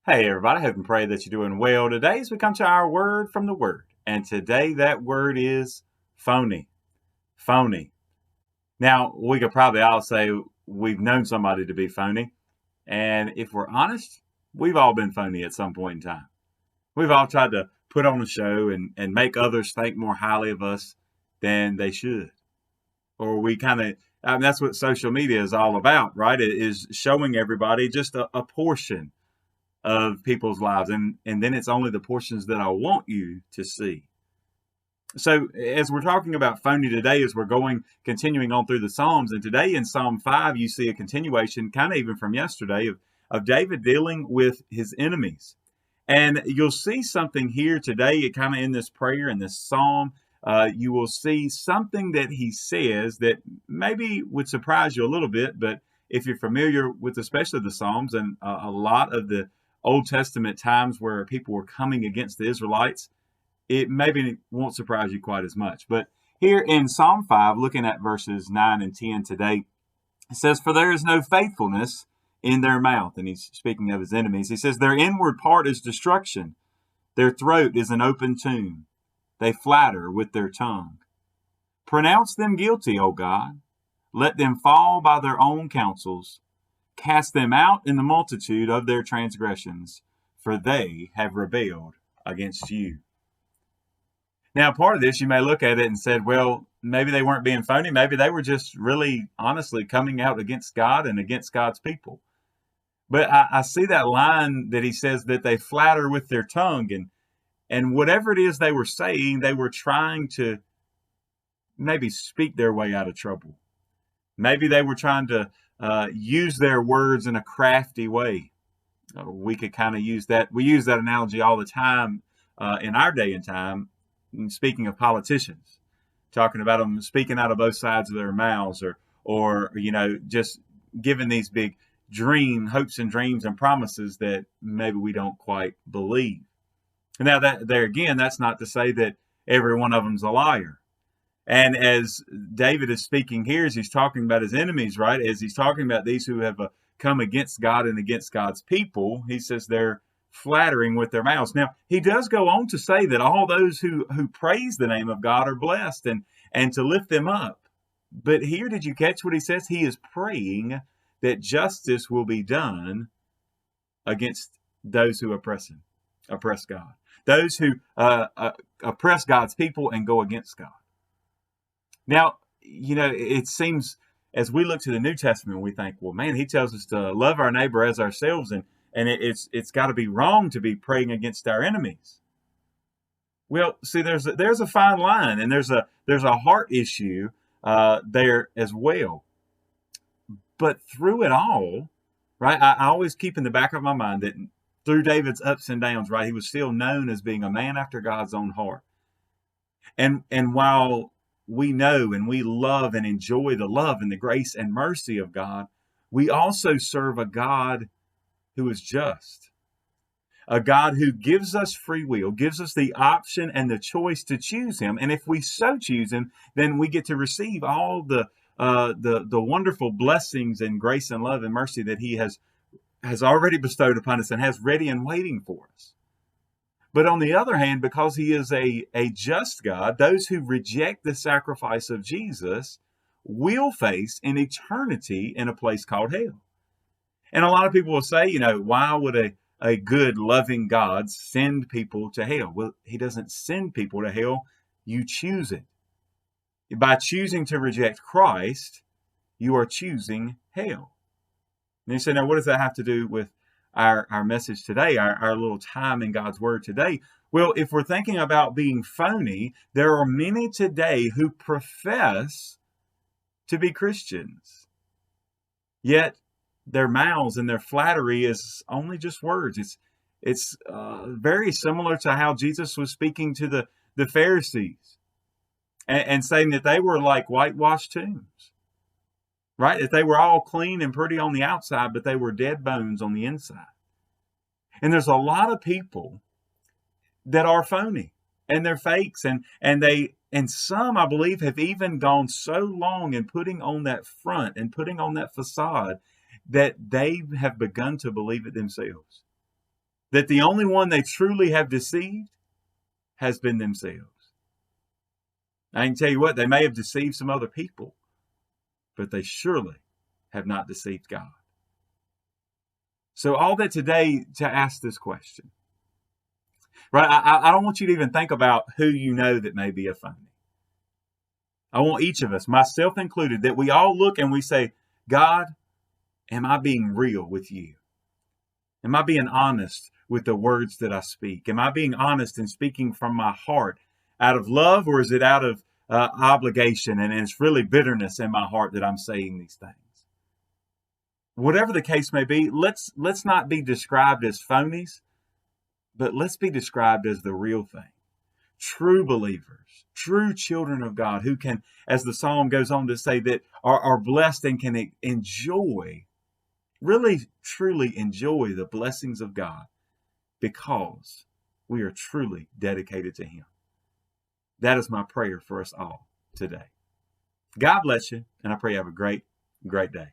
Hey everybody, I hope and pray that you're doing well today as we come to our word from the word. And today that word is phony. Phony. Now, we could probably all say we've known somebody to be phony. And if we're honest, we've all been phony at some point in time. We've all tried to put on a show and make others think more highly of us than they should. Or we kind of, that's what social media is all about, right? It is showing everybody just a portion of people's lives, and then it's only the portions that I want you to see. So as we're talking about phony today, as we're continuing on through the Psalms, and today in Psalm 5 you see a continuation, kind of even from yesterday, of David dealing with his enemies. And you'll see something here today, it kind of in this prayer, in this psalm, you will see something that he says that maybe would surprise you a little bit, but if you're familiar with especially the Psalms and a lot of the Old Testament times where people were coming against the Israelites, it maybe won't surprise you quite as much. But here in Psalm 5, looking at verses 9 and 10 today, it says, "For there is no faithfulness in their mouth." And he's speaking of his enemies. He says, "Their inward part is destruction. Their throat is an open tomb. They flatter with their tongue. Pronounce them guilty, O God. Let them fall by their own counsels. Cast them out in the multitude of their transgressions, for they have rebelled against you." Now, part of this, you may look at it and said, well, maybe they weren't being phony. Maybe they were just really honestly coming out against God and against God's people. But I see that line that he says that they flatter with their tongue, and whatever it is they were saying, they were trying to maybe speak their way out of trouble. Maybe they were trying to use their words in a crafty way. We could kind of use that. We use that analogy all the time in our day and time. Speaking of politicians, talking about them speaking out of both sides of their mouths, or just giving these big hopes and dreams and promises that maybe we don't quite believe. Now that there again, that's not to say that every one of them's a liar. And as David is speaking here, as he's talking about his enemies, right? As he's talking about these who have come against God and against God's people, he says they're flattering with their mouths. Now, he does go on to say that all those who praise the name of God are blessed and to lift them up. But here, did you catch what he says? He is praying that justice will be done against those who oppress God, those who oppress God's people and go against God. Now, it seems as we look to the New Testament, we think, well, man, he tells us to love our neighbor as ourselves, and it's got to be wrong to be praying against our enemies. Well, see, there's a fine line, and there's a heart issue there as well. But through it all, right, I always keep in the back of my mind that through David's ups and downs, right, he was still known as being a man after God's own heart. And while we know and we love and enjoy the love and the grace and mercy of God, we also serve a God who is just, a God who gives us free will, gives us the option and the choice to choose him. And if we so choose him, then we get to receive all the wonderful blessings and grace and love and mercy that he has already bestowed upon us and has ready and waiting for us. But on the other hand, because he is a just God, those who reject the sacrifice of Jesus will face an eternity in a place called hell. And a lot of people will say, why would a good, loving God send people to hell? Well, he doesn't send people to hell. You choose it. By choosing to reject Christ, you are choosing hell. And you say, now, what does that have to do with our message today, our little time in God's Word today? Well, if we're thinking about being phony, there are many today who profess to be Christians, yet their mouths and their flattery is only just words. It's very similar to how Jesus was speaking to the Pharisees and saying that they were like whitewashed tombs, right? That they were all clean and pretty on the outside, but they were dead bones on the inside. And there's a lot of people that are phony and they're fakes, and some, I believe, have even gone so long in putting on that front and putting on that facade that they have begun to believe it themselves. that the only one they truly have deceived has been themselves. I can tell you what, they may have deceived some other people, but they surely have not deceived God. So all that today to ask this question, right? I don't want you to even think about who you know that may be a phony. I want each of us, myself included, that we all look and we say, God, am I being real with you? Am I being honest with the words that I speak? Am I being honest and speaking from my heart out of love, or is it out of obligation and it's really bitterness in my heart that I'm saying these things? Whatever the case may be, let's not be described as phonies, but let's be described as the real thing. True believers, true children of God who can, as the psalm goes on to say, that are blessed and can enjoy, really truly enjoy the blessings of God because we are truly dedicated to Him. That is my prayer for us all today. God bless you, and I pray you have a great, great day.